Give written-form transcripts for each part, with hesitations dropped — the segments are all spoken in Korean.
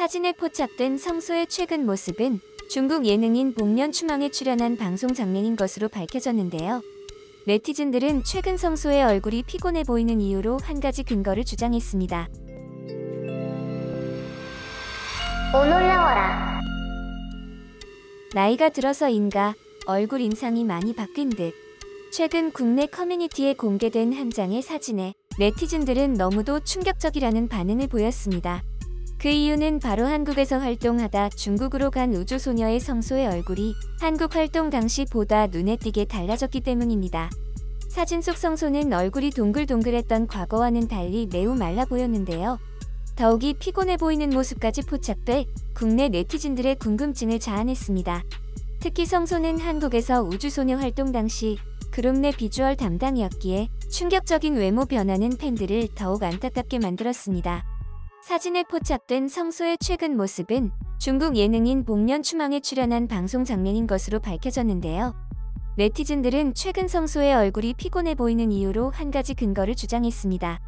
사진에 포착된 성소의 최근 모습은 중국 예능인 복면추망에 출연한 방송 장면인 것으로 밝혀졌는데요. 네티즌들은 최근 성소의 얼굴이 피곤해 보이는 이유로 한 가지 근거를 주장했습니다. 오 놀라워라. 나이가 들어서인가 얼굴 인상이 많이 바뀐 듯. 최근 국내 커뮤니티에 공개된 한 장의 사진에 네티즌들은 너무도 충격적이라는 반응을 보였습니다. 그 이유는 바로 한국에서 활동하다 중국으로 간 우주소녀의 성소의 얼굴이 한국 활동 당시보다 눈에 띄게 달라졌기 때문입니다. 사진 속 성소는 얼굴이 동글동글했던 과거와는 달리 매우 말라 보였는데요. 더욱이 피곤해 보이는 모습까지 포착돼 국내 네티즌들의 궁금증을 자아냈습니다. 특히 성소는 한국에서 우주소녀 활동 당시 그룹 내 비주얼 담당이었기에 충격적인 외모 변화는 팬들을 더욱 안타깝게 만들었습니다. 사진에 포착된 성소의 최근 모습은 중국 예능인 복면추망에 출연한 방송 장면인 것으로 밝혀졌는데요. 네티즌들은 최근 성소의 얼굴이 피곤해 보이는 이유로 한 가지 근거를 주장했습니다.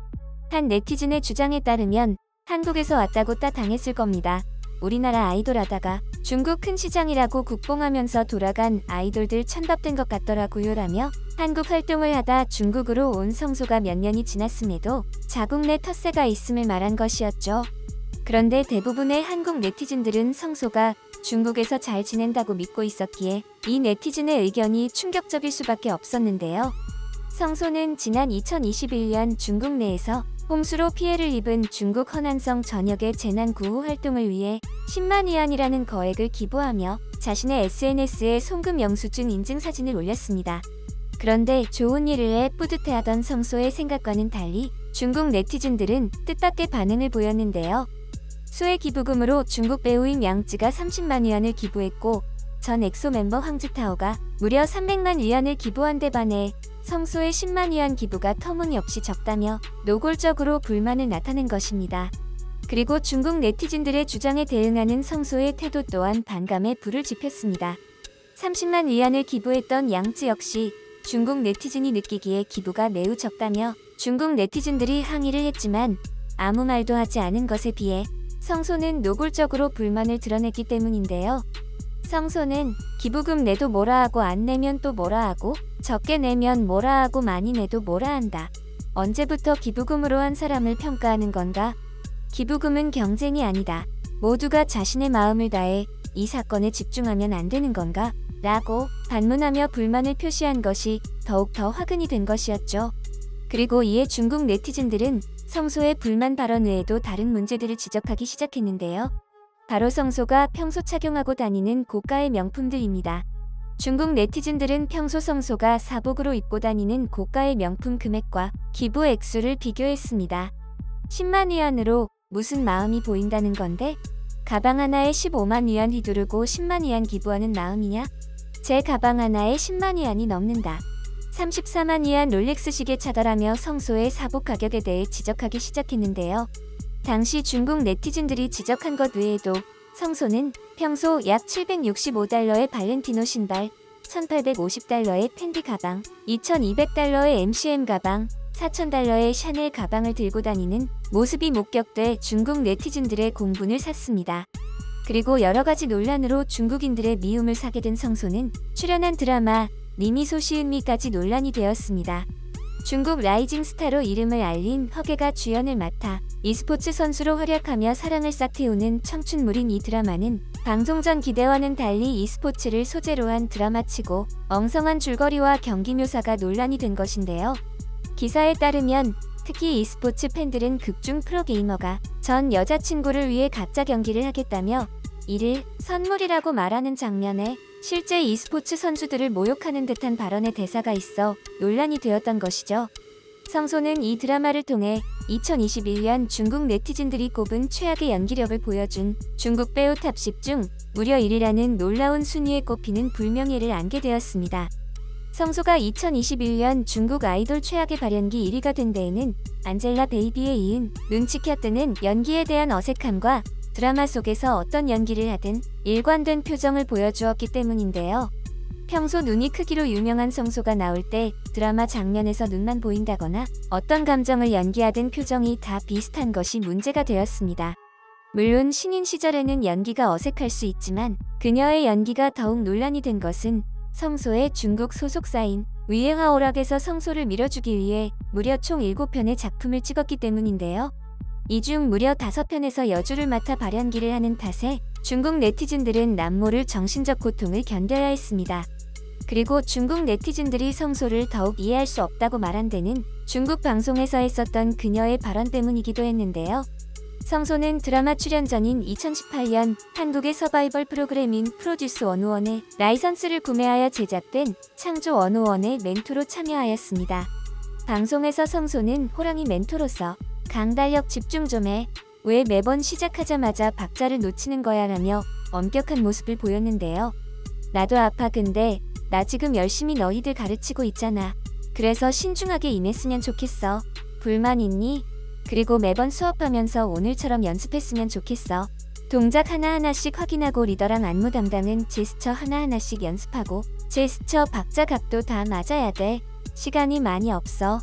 한 네티즌의 주장에 따르면 한국에서 왔다고 따당했을 겁니다. 우리나라 아이돌 하다가 중국 큰 시장이라고 국뽕하면서 돌아간 아이돌들 찬밥된 것 같더라고요 라며 한국 활동을 하다 중국으로 온 성소가 몇 년이 지났음에도 자국 내 텃세가 있음을 말한 것이었죠. 그런데 대부분의 한국 네티즌들은 성소가 중국에서 잘 지낸다고 믿고 있었기에 이 네티즌의 의견이 충격적일 수밖에 없었는데요. 성소는 지난 2021년 중국 내에서 홍수로 피해를 입은 중국 허난성 전역의 재난구호 활동을 위해 10만 위안이라는 거액을 기부하며 자신의 SNS에 송금 영수증 인증 사진을 올렸습니다. 그런데 좋은 일을 해 뿌듯해하던 성소의 생각과는 달리 중국 네티즌들은 뜻밖의 반응을 보였는데요. 수의 기부금으로 중국 배우인 양쯔가 30만 위안을 기부했고 전 엑소 멤버 황즈타오가 무려 300만 위안을 기부한 데 반해 성소의 10만 위안 기부가 터무니없이 적다며 노골적으로 불만을 나타낸 것입니다. 그리고 중국 네티즌들의 주장에 대응하는 성소의 태도 또한 반감에 불을 지폈습니다. 30만 위안을 기부했던 양쯔 역시 중국 네티즌이 느끼기에 기부가 매우 적다며 중국 네티즌들이 항의를 했지만 아무 말도 하지 않은 것에 비해 성소는 노골적으로 불만을 드러냈기 때문인데요. 성소는 기부금 내도 뭐라 하고 안 내면 또 뭐라 하고 적게 내면 뭐라 하고 많이 내도 뭐라 한다. 언제부터 기부금으로 한 사람을 평가하는 건가? 기부금은 경쟁이 아니다. 모두가 자신의 마음을 다해 이 사건에 집중하면 안 되는 건가? 라고 반문하며 불만을 표시한 것이 더욱 더 화근이 된 것이었죠. 그리고 이에 중국 네티즌들은 성소의 불만 발언 외에도 다른 문제들을 지적하기 시작했는데요. 바로 성소가 평소 착용하고 다니는 고가의 명품들입니다. 중국 네티즌들은 평소 성소가 사복으로 입고 다니는 고가의 명품 금액과 기부 액수를 비교했습니다. 10만 위안으로 무슨 마음이 보인다는 건데? 가방 하나에 15만 위안 휘두르고 10만 위안 기부하는 마음이냐? 제 가방 하나에 10만 위안이 넘는다. 34만 위안 롤렉스 시계 차더라며 성소의 사복 가격에 대해 지적하기 시작했는데요. 당시 중국 네티즌들이 지적한 것 외에도 성소는 평소 약 765달러의 발렌티노 신발, 1850달러의 팬디 가방, 2200달러의 MCM 가방, 4000달러의 샤넬 가방을 들고 다니는 모습이 목격돼 중국 네티즌들의 공분을 샀습니다. 그리고 여러가지 논란으로 중국인들의 미움을 사게 된 성소는 출연한 드라마 니미소 시은미까지 논란이 되었습니다. 중국 라이징 스타로 이름을 알린 허계가 주연을 맡아 e스포츠 선수로 활약하며 사랑을 싹 틔우는 청춘물인 이 드라마는 방송 전 기대와는 달리 e스포츠를 소재로 한 드라마치고 엉성한 줄거리와 경기 묘사가 논란이 된 것인데요. 기사에 따르면 특히 e스포츠 팬들은 극중 프로게이머가 전 여자친구를 위해 가짜 경기를 하겠다며 이를 선물이라고 말하는 장면에 실제 e스포츠 선수들을 모욕하는 듯한 발언의 대사가 있어 논란이 되었던 것이죠. 성소는 이 드라마를 통해 2021년 중국 네티즌들이 꼽은 최악의 연기력을 보여준 중국 배우 탑 10 중 무려 1위라는 놀라운 순위에 꼽히는 불명예를 안게 되었습니다. 성소가 2021년 중국 아이돌 최악의 발연기 1위가 된 데에는 안젤라 베이비에 이은 눈치켜 뜨는 연기에 대한 어색함과 드라마 속에서 어떤 연기를 하든 일관된 표정을 보여주었기 때문인데요. 평소 눈이 크기로 유명한 성소가 나올 때 드라마 장면에서 눈만 보인다거나 어떤 감정을 연기하든 표정이 다 비슷한 것이 문제가 되었습니다. 물론 신인 시절에는 연기가 어색할 수 있지만 그녀의 연기가 더욱 논란이 된 것은 성소의 중국 소속사인 위에하오락에서 성소를 밀어주기 위해 무려 총 7편의 작품을 찍었기 때문인데요. 이 중 무려 5편에서 여주를 맡아 발연기를 하는 탓에 중국 네티즌들은 남모를 정신적 고통을 견뎌야 했습니다. 그리고 중국 네티즌들이 성소를 더욱 이해할 수 없다고 말한 데는 중국 방송에서 했었던 그녀의 발언 때문이기도 했는데요. 성소는 드라마 출연 전인 2018년 한국의 서바이벌 프로그램인 프로듀스 101의 라이선스를 구매하여 제작된 창조 101의 멘토로 참여하였습니다. 방송에서 성소는 호랑이 멘토로서 강달력 집중 좀 해. 왜 매번 시작하자마자 박자를 놓치는 거야 라며 엄격한 모습을 보였는데요. 나도 아파. 근데 나 지금 열심히 너희들 가르치고 있잖아. 그래서 신중하게 임했으면 좋겠어. 불만 있니? 그리고 매번 수업하면서 오늘처럼 연습했으면 좋겠어. 동작 하나하나씩 확인하고 리더랑 안무 담당은 제스처 하나하나씩 연습하고 제스처 박자 각도 다 맞아야 돼. 시간이 많이 없어.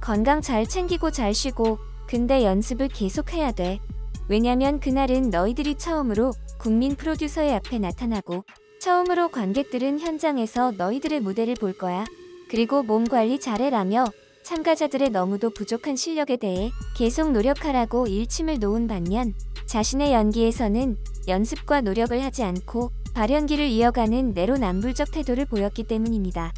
건강 잘 챙기고 잘 쉬고 근데 연습을 계속 해야 돼. 왜냐면 그날은 너희들이 처음으로 국민 프로듀서의 앞에 나타나고 처음으로 관객들은 현장에서 너희들의 무대를 볼 거야. 그리고 몸 관리 잘해라며 참가자들의 너무도 부족한 실력에 대해 계속 노력하라고 일침을 놓은 반면 자신의 연기에서는 연습과 노력을 하지 않고 발연기를 이어가는 내로남불적 태도를 보였기 때문입니다.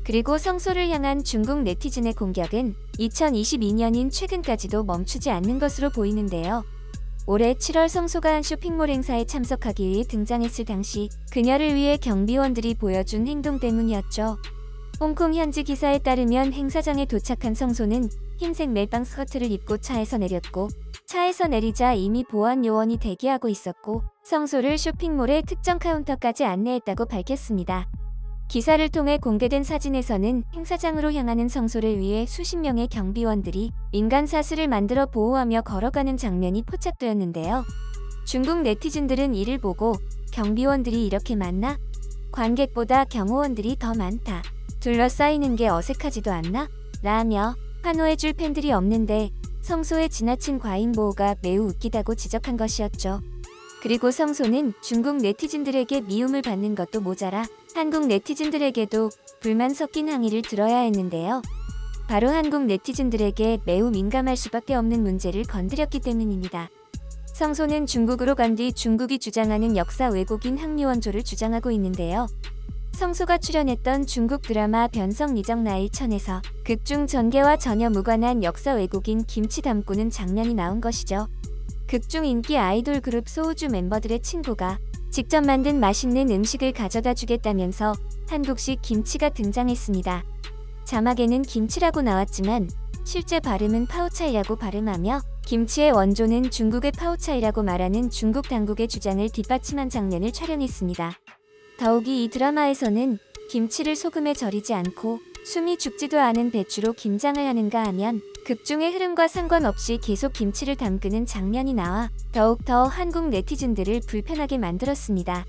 그리고 성소를 향한 중국 네티즌의 공격은 2022년인 최근까지도 멈추지 않는 것으로 보이는데요. 올해 7월 성소가 한 쇼핑몰 행사에 참석하기 위해 등장했을 당시 그녀를 위해 경비원들이 보여준 행동 때문이었죠. 홍콩 현지 기사에 따르면 행사장에 도착한 성소는 흰색 멜빵 스커트를 입고 차에서 내렸고 차에서 내리자 이미 보안 요원이 대기하고 있었고 성소를 쇼핑몰의 특정 카운터까지 안내했다고 밝혔습니다. 기사를 통해 공개된 사진에서는 행사장으로 향하는 성소를 위해 수십 명의 경비원들이 인간 사슬을 만들어 보호하며 걸어가는 장면이 포착되었는데요. 중국 네티즌들은 이를 보고 경비원들이 이렇게 많나? 관객보다 경호원들이 더 많다. 둘러싸이는 게 어색하지도 않나? 라며 환호해줄 팬들이 없는데 성소의 지나친 과잉 보호가 매우 웃기다고 지적한 것이었죠. 그리고 성소는 중국 네티즌들에게 미움을 받는 것도 모자라 한국 네티즌들에게도 불만 섞인 항의를 들어야 했는데요. 바로 한국 네티즌들에게 매우 민감할 수밖에 없는 문제를 건드렸기 때문입니다. 성소는 중국으로 간 뒤 중국이 주장하는 역사 왜곡인 항미원조를 주장하고 있는데요. 성소가 출연했던 중국 드라마 변성리정나일천에서 극중 전개와 전혀 무관한 역사 왜곡인 김치 담그는 장면이 나온 것이죠. 극중 인기 아이돌 그룹 소우주 멤버들의 친구가 직접 만든 맛있는 음식을 가져다 주겠다면서 한국식 김치가 등장했습니다. 자막에는 김치라고 나왔지만 실제 발음은 파오차이라고 발음하며 김치의 원조는 중국의 파오차이라고 말하는 중국 당국의 주장을 뒷받침한 장면을 촬영했습니다. 더욱이 이 드라마에서는 김치를 소금에 절이지 않고 숨이 죽지도 않은 배추로 김장을 하는가 하면 극중의 흐름과 상관없이 계속 김치를 담그는 장면이 나와 더욱더 한국 네티즌들을 불편하게 만들었습니다.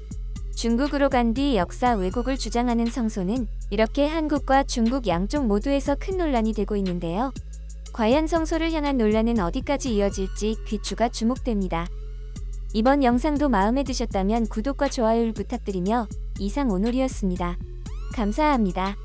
중국으로 간 뒤 역사 왜곡을 주장하는 성소는 이렇게 한국과 중국 양쪽 모두에서 큰 논란이 되고 있는데요. 과연 성소를 향한 논란은 어디까지 이어질지 귀추가 주목됩니다. 이번 영상도 마음에 드셨다면 구독과 좋아요를 부탁드리며 이상 오늘이었습니다. 감사합니다.